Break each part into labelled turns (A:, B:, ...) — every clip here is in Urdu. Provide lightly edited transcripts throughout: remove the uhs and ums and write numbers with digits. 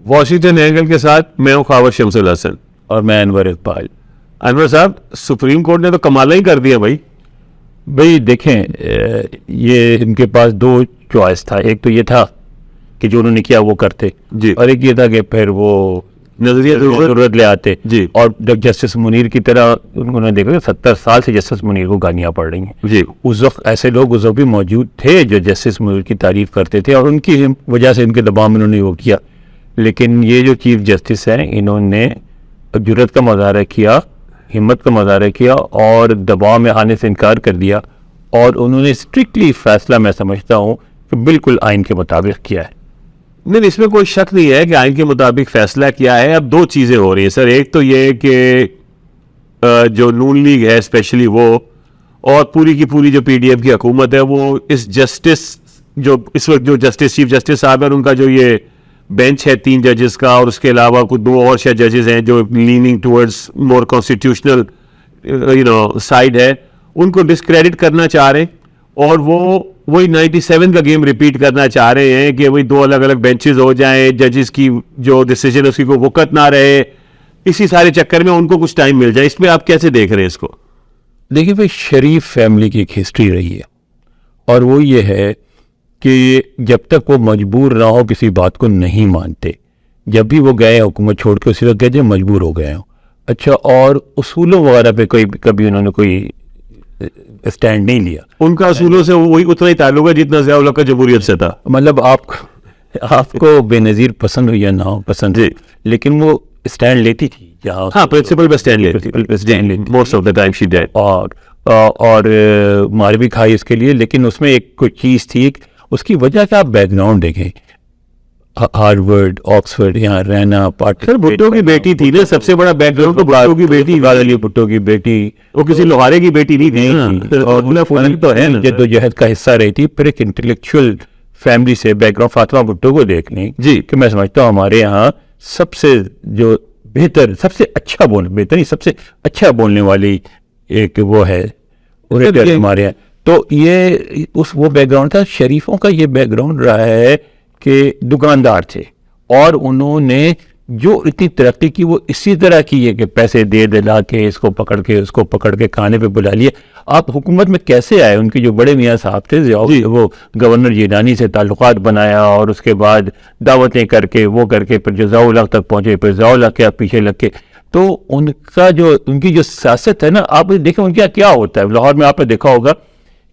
A: واشنگٹن اینگل کے ساتھ میں ہوں خاور شمس الحسن
B: اور میں انور اقبال.
A: انور صاحب, سپریم کورٹ نے تو کمالہ ہی کر دیا
B: بھائی دیکھیں, یہ ان کے پاس دو چوائس تھا. ایک تو یہ تھا کہ جو انہوں نے کیا وہ کرتے
A: جی,
B: اور ایک یہ تھا کہ پھر وہ
A: نظریہ
B: ضرورت لے آتے
A: جی.
B: اور جسٹس منیر کی طرح انہوں نے دیکھا کہ 70 سال سے جسٹس منیر کو گالیاں پڑ رہی ہیں
A: جی.
B: اس وقت ایسے لوگ اس وقت بھی موجود تھے جو جسٹس منیر کی تعریف کرتے تھے اور ان کی وجہ سے ان کے دباؤ میں انہوں نے وہ کیا. لیکن یہ جو چیف جسٹس ہیں انہوں نے جرأت کا مظاہرہ کیا, ہمت کا مظاہرہ کیا اور دباؤ میں آنے سے انکار کر دیا, اور انہوں نے اسٹرکٹلی فیصلہ میں سمجھتا ہوں کہ بالکل آئین کے مطابق کیا ہے.
A: نہیں, اس میں کوئی شک نہیں ہے کہ آئین کے مطابق فیصلہ کیا ہے. اب دو چیزیں ہو رہی ہیں سر. ایک تو یہ کہ جو نون لیگ ہے اسپیشلی وہ, اور پوری کی پوری جو پی ڈی ایم کی حکومت ہے, وہ اس جسٹس جو اس وقت جو جسٹس چیف جسٹس صاحب ہیں ان کا جو یہ بینچ ہے 3 ججز کا, اور اس کے علاوہ کچھ 2 اور شاید ججز ہیں جو لیننگ ٹورڈز مور کانسٹیٹیوشنل سائڈ ہے, ان کو ڈسکریڈٹ کرنا چاہ رہے ہیں, اور وہی 97 کا گیم ریپیٹ کرنا چاہ رہے ہیں کہ وہی 2 الگ الگ بینچز ہو جائیں, ججز کی جو ڈیسیجن اس کی کوئی وقت نہ رہے, اسی سارے چکر میں ان کو کچھ ٹائم مل جائے. اس میں آپ کیسے دیکھ رہے ہیں اس کو؟
B: دیکھیے بھائی, شریف فیملی کی ایک ہسٹری رہی ہے, اور وہ یہ ہے کہ جب تک وہ مجبور نہ ہو کسی بات کو نہیں مانتے. جب بھی وہ گئے حکومت چھوڑ کے اسی وقت کہتے ہیں مجبور ہو گئے ہوں. اچھا, اور اصولوں وغیرہ پہ کبھی انہوں نے کوئی اسٹینڈ نہیں لیا.
A: ان کا اصولوں سے وہی اتنا ہی تعلق ہے جتنا ضیاء الحق کا جمہوریت سے تھا.
B: مطلب آپ کو بے نظیر پسند ہو یا نہ ہو پسند جی, لیکن وہ اسٹینڈ لیتی تھی جہاں,
A: ہاں, پرنسپل پہ اسٹینڈ لیتی most of the time she did,
B: اور مار بھی کھائی اس کے لیے. لیکن اس میں ایک کوئی چیز تھی, اس کی وجہ کہ آپ بیک گراؤنڈ دیکھیں, ہارورڈ, آکسفورڈ, یہاں رہنا,
A: سر بھٹو کی بیٹی تھی نا سب سے بڑا بیک گراؤنڈ, تو بھٹو کی بیٹی,
B: علی بھٹو کی بیٹی,
A: وہ کسی لوہارے کی بیٹی نہیں تھی, اور
B: تو ہے جدوجہد کا حصہ رہی تھی. پھر ایک انٹلیکچوئل فیملی سے بیک گراؤنڈ, فاطمہ بھٹو کو دیکھ لیں
A: جی,
B: کہ میں سمجھتا ہوں ہمارے یہاں سب سے جو بہتر, سب سے اچھا سب سے اچھا بولنے والی ایک وہ ہے ہمارے یہاں. تو یہ وہ بیک گراؤنڈ تھا. شریفوں کا یہ بیک گراؤنڈ رہا ہے کہ دکاندار تھے, اور انہوں نے جو اتنی ترقی کی وہ اسی طرح کی ہے کہ پیسے دے دلا کے اس کو پکڑ کے اس کو پکڑ کے کھانے پہ بلا لیے. آپ حکومت میں کیسے آئے؟ ان کے جو بڑے میاں صاحب تھے وہ گورنر جیلانی سے تعلقات بنایا, اور اس کے بعد دعوتیں کر کے وہ کر کے پھر جو ضیاء الحق تک پہنچے, پھر ضیاء الحق کے پیچھے لگ کے. تو ان کی جو سیاست ہے نا, آپ دیکھیں ان کا کیا ہوتا ہے. لاہور میں آپ نے دیکھا ہوگا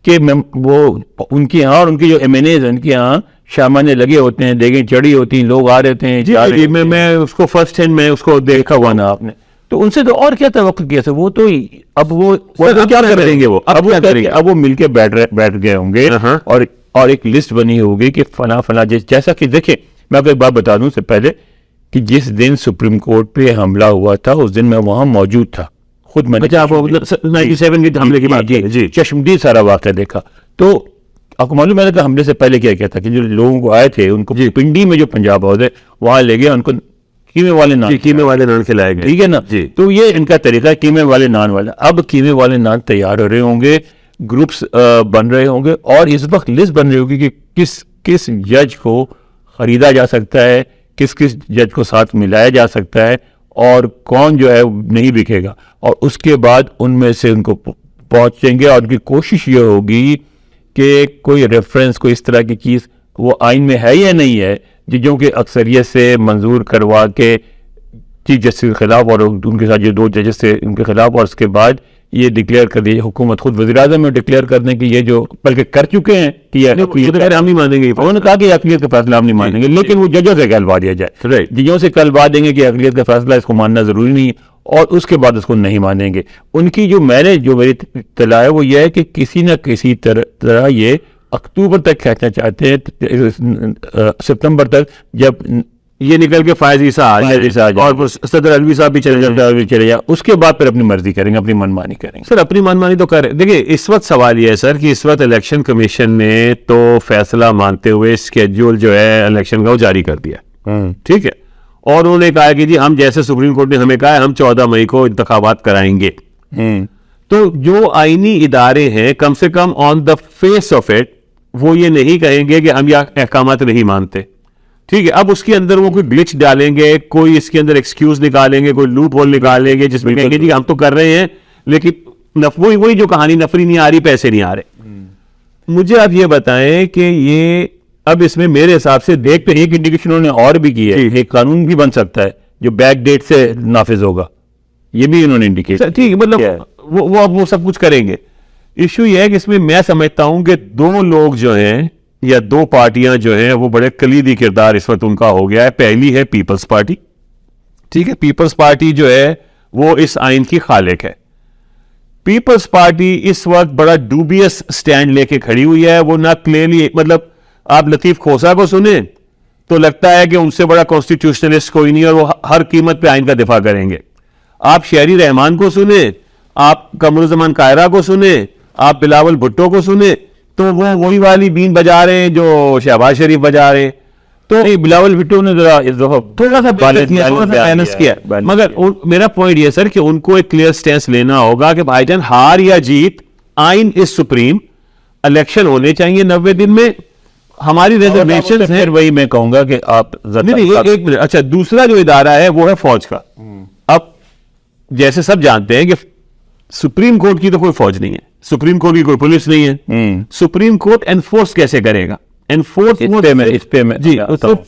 B: کہ وہ ان کے یہاں اور ان کی جو ایم این ایز ان کے یہاں شامانے لگے ہوتے ہیں, دیگیں چڑھی ہوتی ہیں, لوگ آ رہے ہیں
A: جی, میں اس کو فرسٹ ہینڈ میں اس کو دیکھا ہوا نا آپ نے.
B: تو ان سے تو اور کیا توقع کیا تھا, وہ تو اب وہ
A: کیا کریں گے,
B: اب وہ مل کے بیٹھ گئے ہوں گے, اور ایک لسٹ بنی ہوگی کہ فلاں فلاں, جیسا کہ دیکھیں میں آپ کو ایک بات بتا دوں سے پہلے کہ جس دن سپریم کورٹ پہ حملہ ہوا تھا اس دن میں وہاں موجود تھا خود. میں نے
A: 97 کے حملے کی بات
B: جی چشمدید سارا واقعہ دیکھا. تو آپ کو معلوم ہے کہ حملے سے پہلے کیا کیا تھا کہ جو لوگوں کو آئے تھے ان کو پنڈی میں جو پنجاب ہاؤس ہے وہاں لے گئے, ان کو قیمے والے نان
A: کھلائے گئے,
B: ٹھیک ہے نا. تو یہ ان کا طریقہ ہے, قیمے والے نان والا. اب قیمے والے نان تیار ہو رہے ہوں گے, گروپس بن رہے ہوں گے, اور اس وقت لسٹ بن رہی ہوگی کہ کس جج کو خریدا جا سکتا ہے, کس جج کو ساتھ ملایا جا سکتا ہے, اور کون جو ہے نہیں بکے گا. اور اس کے بعد ان میں سے ان کو پہنچیں گے, اور ان کی کوشش یہ ہوگی کہ کوئی ریفرنس, کوئی اس طرح کی چیز وہ آئین میں ہے یا نہیں ہے, ججوں کے اکثریت سے منظور کروا کے چیف جسٹس کے خلاف, اور ان کے ساتھ جو 2 ججز تھے ان کے خلاف, اور اس کے بعد یہ ڈکلیئر کر دی حکومت خود وزیر اعظم میں ڈکلیئر کر دیں کہ یہ جو بلکہ کر چکے ہیں کہ
A: ہم نہیں مانیں گے.
B: انہوں نے کہا کہ اقلیت کا فیصلہ ہم نہیں مانیں گے, لیکن وہ ججوں سے کہلوا دیا جائے, ججوں سے کہلوا دیں گے کہ اقلیت کا فیصلہ اس کو ماننا ضروری نہیں ہے, اور اس کے بعد اس کو نہیں مانیں گے. ان کی جو میری اطلاع ہے وہ یہ ہے کہ کسی نہ کسی طرح یہ اکتوبر تک کھینچنا چاہتے ہیں, ستمبر تک, جب
A: یہ نکل کے فائز عیسیٰ آ جائے اور صدر الوی صاحب بھی
B: چلے جائے, اس کے بعد پھر اپنی مرضی کریں گے, اپنی منمانی کریں گے.
A: سر اپنی منمانی تو کریں. دیکھیں اس وقت سوال یہ ہے سر کہ اس وقت الیکشن کمیشن نے تو فیصلہ مانتے ہوئے اسکیڈول جو ہے الیکشن کا وہ جاری کر دیا, ٹھیک ہے, اور انہوں نے کہا کہ جی ہم جیسے سپریم کورٹ نے ہمیں کہا ہے ہم 14 مئی کو انتخابات کرائیں گے. تو جو آئینی ادارے ہیں کم سے کم آن دا فیس آف اٹ وہ یہ نہیں کہیں گے کہ ہم یہ احکامات نہیں مانتے. ٹھیک ہے. اب اس کے اندر وہ کوئی گلچ ڈالیں گے, کوئی اس کے اندر ایکسکیوز نکالیں گے, کوئی لوپ ہول نکالیں گے جس میں کہیں گے جی ہم تو کر رہے ہیں لیکن وہی جو کہانی نفری نہیں آ رہی, پیسے نہیں آ رہے. مجھے آپ یہ بتائیں کہ یہ اب اس میں میرے حساب سے
B: ایک تو ایک انڈیکیشن انہوں نے اور بھی کی ہے, ایک قانون بھی بن سکتا ہے جو بیک ڈیٹ سے نافذ ہوگا, یہ بھی انہوں نے انڈیکیٹ.
A: ٹھیک ہے, مطلب وہ سب کچھ کریں گے. ایشو یہ ہے کہ اس میں میں سمجھتا ہوں کہ دو لوگ جو ہیں یا دو پارٹیاں جو ہیں وہ بڑے کلیدی کردار اس وقت ان کا ہو گیا ہے. پہلی ہے پیپلز پارٹی. ٹھیک ہے, پیپلز پارٹی جو ہے وہ اس آئین کی خالق ہے. پیپلز پارٹی اس وقت بڑا ڈوبیس سٹینڈ لے کے کھڑی ہوئی ہے. وہ نہ کلیئرلی, مطلب آپ لطیف کھوسا کو سنیں تو لگتا ہے کہ ان سے بڑا کانسٹیٹیوشنلسٹ کوئی نہیں اور وہ ہر قیمت پہ آئین کا دفاع کریں گے. آپ شہری رحمان کو سنیں, آپ قمر الزمان قاہرہ کو سنیں, آپ بلاول بھٹو کو سنیں, تو وہ وہی والی بین بجا رہے ہیں جو شہباز شریف بجا رہے ہیں. تو
B: بلاول بھٹو نے
A: تھوڑا سا بیلنس کیا, مگر میرا پوائنٹ یہ سر کہ ان کو ایک کلیئر سٹینس لینا ہوگا کہ بھائی جان ہار یا جیت آئین از سپریم, الیکشن ہونے چاہیے 90 دن میں. ہماری ریزرویشن ہے,
B: وہی میں کہوں گا کہ آپ
A: ایک منٹ. اچھا, دوسرا جو ادارہ ہے وہ ہے فوج کا. اب جیسے سب جانتے ہیں کہ سپریم کورٹ کی تو کوئی فوج نہیں ہے, سپریم کورٹ کی کوئی پولیس نہیں ہے. سپریم کورٹ انفورس کیسے کرے گا؟ انفورس جی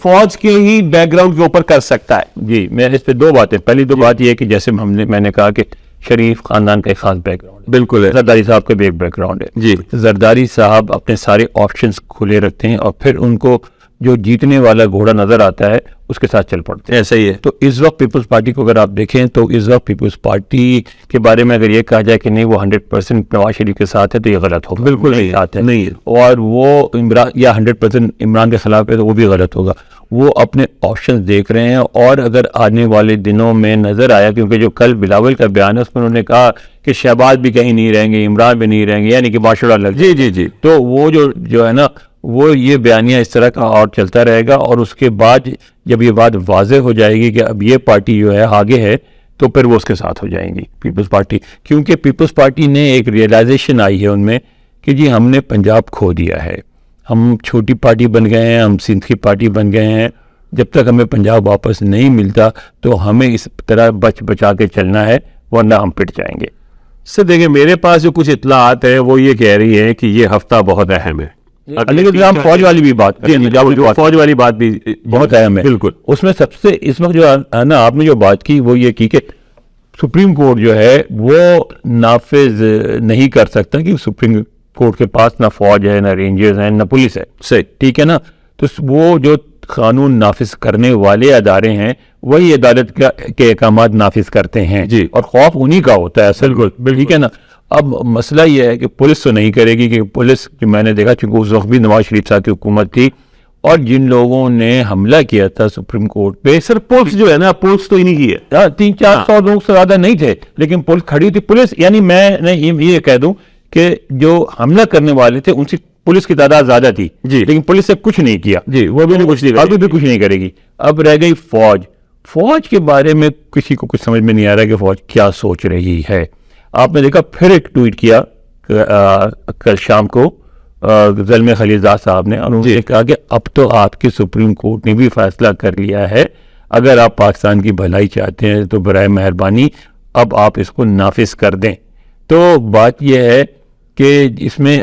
A: فوج کے ہی بیک گراؤنڈ کے اوپر کر سکتا ہے.
B: جی, میں اس پہ دو باتیں. پہلی دو بات یہ ہے کہ جیسے میں نے کہا کہ شریف خاندان کا ایک خاص بیک گراؤنڈ ہے,
A: بالکل ہے,
B: زرداری صاحب کا بھی ایک بیک گراؤنڈ ہے.
A: جی,
B: زرداری صاحب اپنے سارے آپشنز کھلے رکھتے ہیں اور پھر ان کو جو جیتنے والا گھوڑا نظر آتا ہے اس کے ساتھ چل پڑتے ہیں.
A: ایسا ہی ہے.
B: تو اس وقت پیپلز پارٹی کو اگر آپ دیکھیں تو اس وقت پیپلز پارٹی کے بارے میں اگر یہ کہا جائے کہ نہیں وہ 100% نواز شریف کے ساتھ ہے تو یہ غلط ہوگا.
A: بالکل نہیں
B: ساتھ ہے,
A: نہیں ہے.
B: اور وہ عمران یا 100% عمران کے خلاف ہے تو وہ بھی غلط ہوگا. وہ اپنے آپشنز دیکھ رہے ہیں. اور اگر آنے والے دنوں میں نظر آیا, کیونکہ جو کل بلاول کا بیان ہے اس میں انہوں نے کہا کہ شہباز بھی کہیں نہیں رہیں گے, عمران بھی نہیں رہیں گے, یعنی کہ ماشاء اللہ.
A: جی,
B: تو وہ جو ہے نا وہ یہ بیانیہ اس طرح کا اور چلتا رہے گا. اور اس کے بعد جب یہ بات واضح ہو جائے گی کہ اب یہ پارٹی جو ہے آگے ہے تو پھر وہ اس کے ساتھ ہو جائیں گی پیپلز پارٹی. کیونکہ پیپلز پارٹی نے ایک ریئلائزیشن آئی ہے ان میں کہ جی ہم نے پنجاب کھو دیا ہے, ہم چھوٹی پارٹی بن گئے ہیں, ہم سندھ کی پارٹی بن گئے ہیں. جب تک ہمیں پنجاب واپس نہیں ملتا تو ہمیں اس طرح بچا کے چلنا ہے, ورنہ ہم پٹ جائیں گے.
A: سر دیکھیں, میرے پاس جو کچھ اطلاعات ہیں وہ یہ کہہ رہی ہے کہ یہ ہفتہ بہت اہم ہے.
B: فوج والی بھی بات,
A: فوج والی بات بھی
B: بہت اہم ہے.
A: بالکل,
B: اس میں سب سے اس وقت جو ہے نا آپ نے جو بات کی وہ یہ کی کہ سپریم کورٹ جو ہے وہ نافذ نہیں کر سکتا کہ سپریم کورٹ کے پاس نہ فوج ہے, نہ رینجرز ہیں, نہ پولیس ہے.
A: صحیح,
B: ٹھیک ہے نا. تو وہ جو قانون نافذ کرنے والے ادارے ہیں وہی عدالت کے احکامات نافذ کرتے ہیں.
A: جی,
B: اور خوف انہی کا ہوتا ہے اصل. ٹھیک ہے نا. اب مسئلہ یہ ہے کہ پولیس تو نہیں کرے گی, کہ پولیس جو میں نے دیکھا چونکہ اس وقت بھی نواز شریف صاحب کی حکومت تھی, اور جن لوگوں نے حملہ کیا تھا سپریم کورٹ پہ,
A: سر پولیس جو ہے نا, پولیس تو ہی نہیں کی ہے.
B: 300-400 لوگ سے زیادہ نہیں تھے, لیکن پولیس کھڑی تھی. پولیس یعنی میں یہ کہہ دوں کہ جو حملہ کرنے والے تھے ان سے پولیس کی تعداد زیادہ تھی.
A: جی,
B: لیکن پولیس سے کچھ نہیں کیا.
A: جی, وہ بھی کچھ نہیں,
B: ابھی بھی کچھ نہیں کرے گی. اب رہ گئی فوج. فوج کے بارے میں کسی کو کچھ سمجھ میں نہیں آ رہا کہ فوج کیا سوچ رہی ہے. آپ نے دیکھا پھر ایک ٹویٹ کیا کل شام کو زلمے خلیلزاد صاحب نے, اور انہوں نے کہا کہ اب تو آپ کی سپریم کورٹ نے بھی فیصلہ کر لیا ہے, اگر آپ پاکستان کی بھلائی چاہتے ہیں تو برائے مہربانی اب آپ اس کو نافذ کر دیں. تو بات یہ ہے کہ اس میں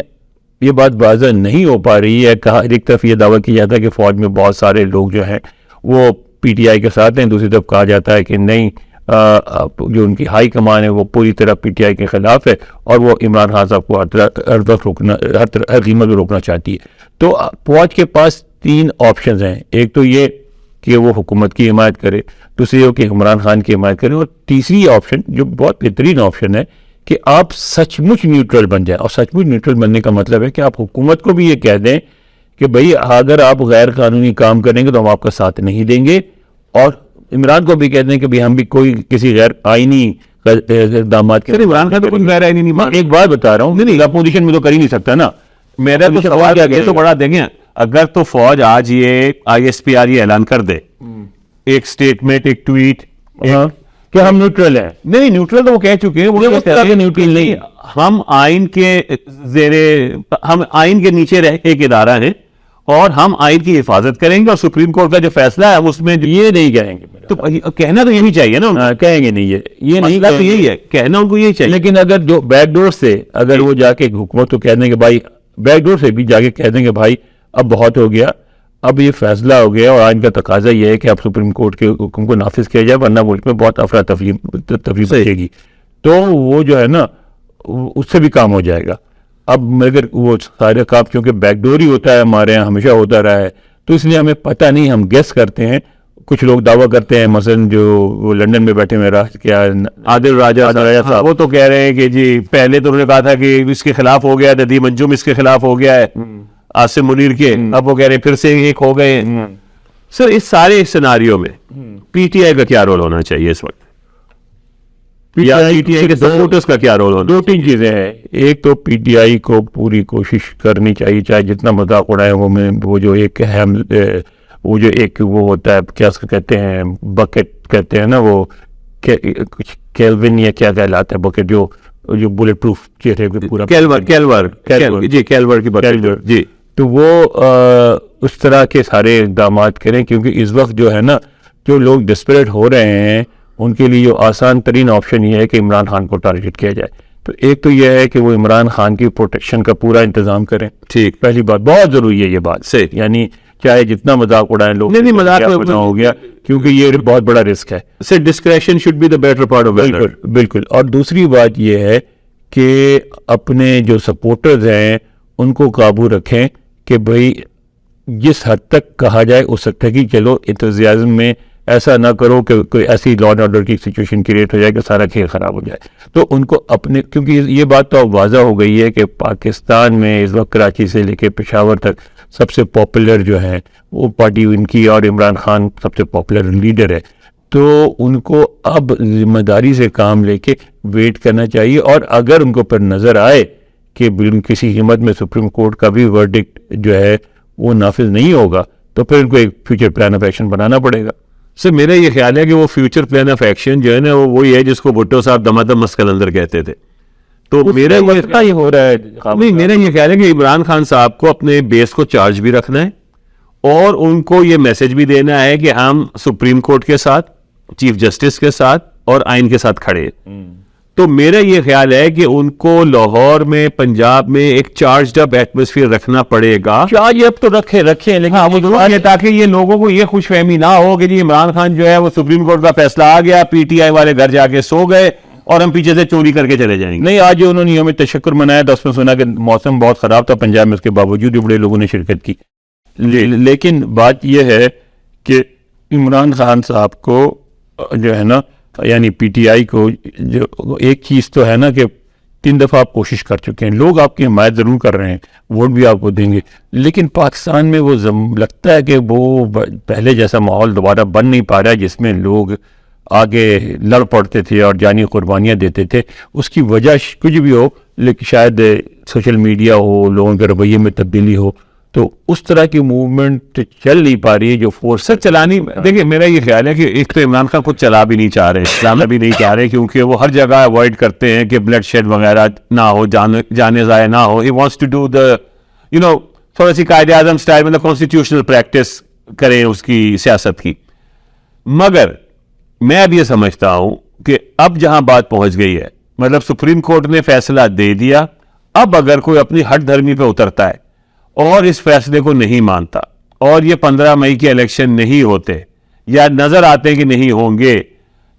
B: یہ بات واضح نہیں ہو پا رہی ہے. کہا ایک طرف یہ دعویٰ کیا جاتا ہے کہ فوج میں بہت سارے لوگ جو ہیں وہ پی ٹی آئی کے ساتھ ہیں, دوسری طرف کہا جاتا ہے کہ نہیں, جو ان کی ہائی کمان ہے وہ پوری طرح پی ٹی آئی کے خلاف ہے اور وہ عمران خان صاحب کو ہر وقت روکنا, ہر قیمت میں روکنا چاہتی ہے. تو فوج کے پاس 3 آپشنز ہیں. ایک تو یہ کہ وہ حکومت کی حمایت کرے, دوسری یہ کہ عمران خان کی حمایت کرے, اور تیسری آپشن جو بہت بہترین آپشن ہے کہ آپ سچ مچ نیوٹرل بن جائیں. اور سچ مچ نیوٹرل بننے کا مطلب ہے کہ آپ حکومت کو بھی یہ کہہ دیں کہ بھئی اگر آپ غیر قانونی کام کریں گے تو ہم آپ کا ساتھ نہیں دیں گے, اور عمران کو بھی کہہ دیں کہ بھی ہم بھی کوئی کسی غیر آئینی اقدامات.
A: عمران خان تو کوئی غیر آئینی نہیں.
B: میں ایک بات بتا رہا ہوں, نہیں اپوزیشن میں تو کر ہی نہیں سکتا نا.
A: میرا تو سوال کیا تو بڑا دیں گے, اگر تو فوج آج یہ آئی ایس پی آر یہ اعلان کر دے, ایک سٹیٹمنٹ, ایک ٹویٹ
B: کہ ہم نیوٹرل ہیں.
A: نہیں, نیوٹرل تو وہ کہہ چکے ہیں, وہ
B: نیوٹرل نہیں,
A: ہم آئین کے زیر, ہم آئین کے نیچے رہ ایک ادارہ ہیں اور ہم آئین کی حفاظت کریں گے, اور سپریم کورٹ کا جو فیصلہ ہے اس میں
B: یہ نہیں کہیں گے,
A: تو کہنا تو یہی چاہیے نا,
B: کہیں گے نہیں, یہ نہیں
A: مسئلہ تو یہی ہے, کہنا ان کو یہی چاہیے.
B: لیکن اگر جو بیک ڈور سے اگر وہ جا کے حکومت کو کہہ دیں کہ بھائی, بیک ڈور سے بھی جا کے کہہ دیں کہ بھائی اب بہت ہو گیا, اب یہ فیصلہ ہو گیا اور آئین کا تقاضا یہ ہے کہ اب سپریم کورٹ کے حکم کو نافذ کیا جائے, ورنہ ملک میں بہت افراتفری بچے گی, تو وہ جو ہے نا اس سے بھی کام ہو جائے گا. اب مگر وہ سارے کام کیونکہ بیک ڈور ہی ہوتا ہے ہمارے یہاں, ہمیشہ ہوتا رہا ہے, تو اس لیے ہمیں پتہ نہیں, ہم گیس کرتے ہیں. کچھ لوگ دعویٰ کرتے ہیں, مثلا جو وہ لندن میں بیٹھے ہوئے
A: عادل راجہ صاحب, وہ تو کہہ رہے ہیں کہ جی پہلے تو انہوں نے کہا تھا کہ اس کے خلاف ہو گیا, ندیم انجم اس کے خلاف ہو گیا ہے عاصم منیر کے, اب وہ کہہ رہے ہیں پھر سے ایک ہو گئے. سر اس سارے سیناریو میں پی ٹی آئی کا کیا رول ہونا چاہیے اس وقت, یا پی ٹی آئی کے سپورٹرز کا کیا رول ہونا؟
B: دو تین چیزیں ہیں. ایک تو پی ٹی آئی کو پوری کوشش کرنی چاہیے, چاہے جتنا مذاق اڑائے وہ جو ایک اہم وہ جو ایک وہ ہوتا ہے, کیا اس کو کہتے ہیں, بکٹ کہتے ہیں نا, وہ کچھ کیلوین یا کیا کہلاتا ہے بکٹ, جو بلٹ پروف چہرے پہ پورا
A: کیلور کی بکٹ جی,
B: تو وہ اس طرح کے سارے اقدامات کریں, کیونکہ اس وقت جو ہے نا جو لوگ ڈسپریٹ ہو رہے ہیں ان کے لیے جو آسان ترین آپشن یہ ہے کہ عمران خان کو ٹارگٹ کیا جائے. تو ایک تو یہ ہے کہ وہ عمران خان کی پروٹیکشن کا پورا انتظام کریں.
A: ٹھیک,
B: پہلی بات بہت ضروری ہے یہ بات,
A: صحیح,
B: یعنی چاہے جتنا مذاق اڑائیں لوگ,
A: نہیں مذاق
B: ہو گیا, کیونکہ یہ بہت بڑا رسک ہے.
A: Sir discretion should be the better part of
B: بالکل بالکل. اور دوسری بات یہ ہے کہ اپنے جو سپورٹرز ہیں ان کو قابو رکھیں کہ بھئی جس حد تک کہا جائے اس حد تک ہی چلو, انتھوزیازم میں ایسا نہ کرو کہ کوئی ایسی لا اینڈ آرڈر کی سچویشن کریٹ ہو جائے کہ سارا کھیل خراب ہو جائے. تو ان کو اپنے, کیونکہ یہ بات تو اب واضح ہو گئی ہے کہ پاکستان میں اس وقت کراچی سے لے کے پشاور تک سب سے پاپولر جو ہے وہ پارٹی ان کی, اور عمران خان سب سے پاپولر لیڈر ہے. تو ان کو اب ذمہ داری سے کام لے کے ویٹ کرنا چاہیے, اور اگر ان کو پھر نظر آئے کہ کسی قیمت میں سپریم کورٹ کا بھی ورڈکٹ جو ہے وہ نافذ نہیں ہوگا, تو پھر ان کو ایک فیوچر پلان آف ایکشن بنانا پڑے گا.
A: سر میرا یہ خیال ہے کہ وہ فیوچر پلان آف ایکشن جو ہے نا وہ وہی ہے جس کو بھٹو صاحب دمادم مسکلندر کہتے تھے. تو میرا
B: یہ ہو رہا ہے
A: نہیں, میرا یہ خیال ہے کہ عمران خان صاحب کو اپنے بیس کو چارج بھی رکھنا ہے, اور ان کو یہ میسج بھی دینا ہے کہ ہم سپریم کورٹ کے ساتھ, چیف جسٹس کے ساتھ اور آئین کے ساتھ کھڑے. تو میرا یہ خیال ہے کہ ان کو لاہور میں, پنجاب میں ایک چارجڈ اپ ایٹماسفیئر رکھنا پڑے گا.
B: چارج اپ تو رکھیں, لیکن
A: تاکہ یہ لوگوں کو یہ خوش فہمی نہ ہو کہ جی عمران خان جو ہے وہ سپریم کورٹ کا فیصلہ آ گیا, پی ٹی آئی والے گھر جا کے سو گئے اور ہم پیچھے سے چوری کر کے چلے جائیں گے.
B: نہیں, آج جو انہوں نے یوم تشکر منایا تھا اس میں سنا کہ موسم بہت خراب تھا پنجاب میں, اس کے باوجود بھی بڑے لوگوں نے شرکت کی. لیکن بات یہ ہے کہ عمران خان صاحب کو جو ہے نا, یعنی پی ٹی آئی کو, جو ایک چیز تو ہے نا کہ 3 دفعہ آپ کوشش کر چکے ہیں, لوگ آپ کی حمایت ضرور کر رہے ہیں, ووٹ بھی آپ کو دیں گے, لیکن پاکستان میں وہ لگتا ہے کہ وہ پہلے جیسا ماحول دوبارہ بن نہیں پا رہا ہے جس میں لوگ آگے لڑ پڑتے تھے اور جانی قربانیاں دیتے تھے. اس کی وجہ کچھ بھی ہو, لیکن شاید سوشل میڈیا ہو, لوگوں کے رویے میں تبدیلی ہو, تو اس طرح کی موومنٹ چل نہیں پا رہی ہے جو فورس
A: چلانی. دیکھیں میرا یہ خیال ہے کہ ایک تو عمران خان خود چلا بھی نہیں چاہ رہے, چلانا بھی نہیں چاہ رہے, کیونکہ وہ ہر جگہ اوائڈ کرتے ہیں کہ بلڈ شیڈ وغیرہ نہ ہو, جانے ضائع نہ ہو. He wants to do the تھوڑا سی قائد اعظم اسٹائل میں کانسٹیٹیوشنل پریکٹس کریں اس کی سیاست کی. مگر میں اب یہ سمجھتا ہوں کہ اب جہاں بات پہنچ گئی ہے, مطلب سپریم کورٹ نے فیصلہ دے دیا, اب اگر کوئی اپنی ہٹ دھرمی پہ اترتا ہے اور اس فیصلے کو نہیں مانتا, اور یہ 15 مئی کے الیکشن نہیں ہوتے یا نظر آتے ہیں کہ نہیں ہوں گے,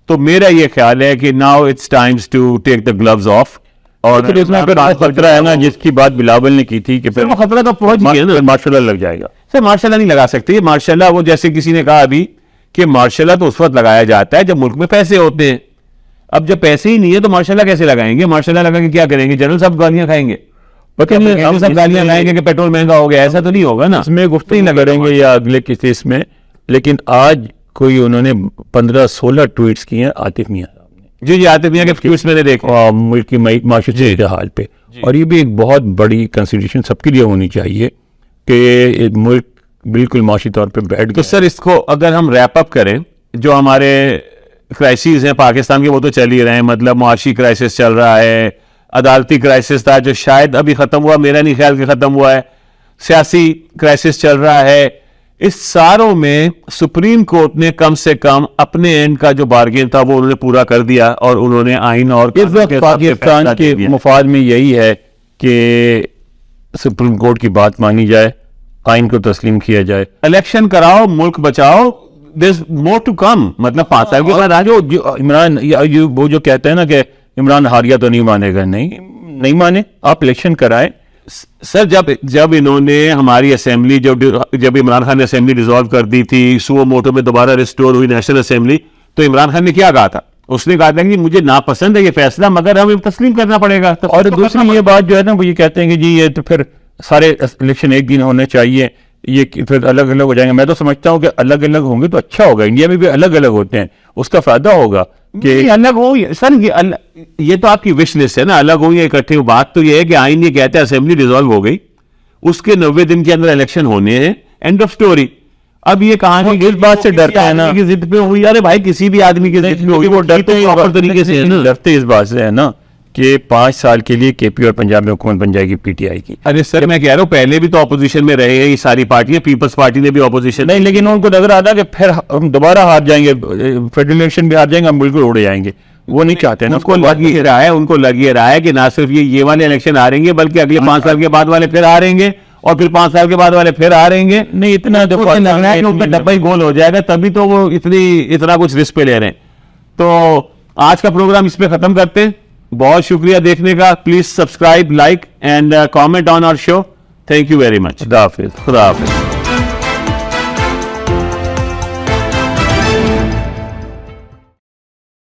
A: تو میرا یہ خیال ہے کہ now it's times to take the gloves off. اور
B: خطرہ ہے نا جس کی بات بلاول نے کی تھی کہ پھر
A: وہ خطرہ تو پہنچ گیا نا,
B: مارشل لگ جائے گا.
A: سر مارشل نہیں لگا سکتے. مارشل وہ جیسے کسی نے کہا ابھی کہ مارشل تو اس وقت لگایا جاتا ہے جب ملک میں پیسے ہوتے ہیں. اب جب پیسے ہی نہیں ہے تو مارشل کیسے لگائیں گے؟ مارشل لگا کے کیا کریں گے؟ جنرل صاحب گالیاں کھائیں گے, ہم سب گالیاں لائیں گے کہ پیٹرول مہنگا ہو گیا, ایسا تو نہیں ہوگا نا.
B: اس میں گفتگو نہ کریں گے یا اگلے کسی اس میں. لیکن آج کوئی انہوں نے 15-16 ٹویٹس کیے ہیں عاطف میاں صاحب نے,
A: جی عاطف میاں کے ٹویٹس میں نے دیکھا
B: ملک کی معاشی حال پہ. اور یہ بھی ایک بہت بڑی کنسیڈریشن سب کے لیے ہونی چاہیے کہ ملک بالکل معاشی طور پہ بیٹھ گیا.
A: تو سر اس کو اگر ہم ریپ اپ کریں, جو ہمارے کرائسس ہیں پاکستان کے وہ تو چل ہی رہے ہیں, مطلب معاشی کرائسس چل رہا ہے, عدالتی کرائسس تھا جو شاید ابھی ختم ہوا, میرا نہیں خیال کہ ختم ہوا ہے, سیاسی کرائسس چل رہا ہے, اس ساروں میں سپریم کورٹ نے کم سے کم اپنے اینڈ کا جو بارگین تھا وہ انہوں نے پورا کر دیا, اور انہوں نے آئین اور
B: اس وقت پاکستان کے مفاد میں یہی ہے کہ سپریم کورٹ کی بات مانی جائے, آئین کو تسلیم کیا جائے,
A: الیکشن کراؤ, ملک بچاؤ, there's more to come. مطلب 5 سال کے بعد
B: جو عمران وہ جو کہتے ہیں نا کہ عمران ہار گیا تو نہیں مانے گا, نہیں مانے, آپ الیکشن کرائیں.
A: سر جب انہوں نے ہماری اسمبلی جب عمران خان نے اسمبلی ڈیزالو کر دی تھی, سو موٹو میں دوبارہ ریسٹور ہوئی نیشنل اسمبلی, تو عمران خان نے کیا کہا تھا؟ اس نے کہا تھا کہ مجھے ناپسند ہے یہ فیصلہ, مگر ہمیں تسلیم کرنا پڑے گا.
B: اور دوسری یہ بات جو ہے نا وہ یہ کہتے ہیں کہ جی یہ تو پھر سارے الیکشن ایک دن ہونے چاہیے, یہ پھر الگ الگ ہو جائیں گے. میں تو سمجھتا ہوں کہ الگ الگ ہوں گے تو اچھا ہوگا, انڈیا میں بھی الگ الگ ہوتے ہیں, اس کا فائدہ ہوگا کہ
A: الگ ہو. سر یہ تو آپ کی وش لسٹ ہے نا, الگ ہو یا اکٹھے ہو. بات تو یہ ہے کہ آئین یہ کہتا ہے اسمبلی ڈیزالو ہو گئی, اس کے 90 دن کے اندر الیکشن ہونے ہیں, اینڈ آف اسٹوری. اب یہ کہاں
B: اس بات سے ڈرتا ہے نا
A: کی ضد پہ ہوئی, ارے بھائی کسی بھی آدمی کی ضد پہ ہوئی, وہ
B: ڈرتے اس بات سے ہے نا کہ 5 سال کے لیے کے پی اور پنجاب میں حکومت بن جائے گی پی ٹی آئی کی.
A: ارے سر میں کہہ رہا ہوں پہلے بھی تو اپوزیشن میں رہے ہیں یہ ساری پارٹیاں, پیپلز پارٹی نے بھی اپوزیشن
B: نہیں, لیکن ان کو نظر آتا کہ پھر ہم دوبارہ ہار جائیں گے, فیڈرل الیکشن بھی ہار جائیں گے, ہم بالکل اڑ جائیں گے. وہ نہیں چاہتے نا,
A: ان کو لگ یہ رہا ہے کہ نہ صرف یہ والے الیکشن ہاریں گے بلکہ اگلے 5 سال کے بعد والے پھر ہاریں گے, اور پھر 5 سال کے بعد والے پھر ہاریں گے.
B: نہیں اتنا
A: ڈبا ہی گول ہو جائے گا, تبھی تو وہ اتنا کچھ رسک پہ لے رہے ہیں. تو آج کا پروگرام اس پہ ختم کرتے ہیں. بہت شکریہ دیکھنے کا. Please subscribe, like and comment on our show. Thank you very much.
B: خدا حافظ.
A: خدا حافظ.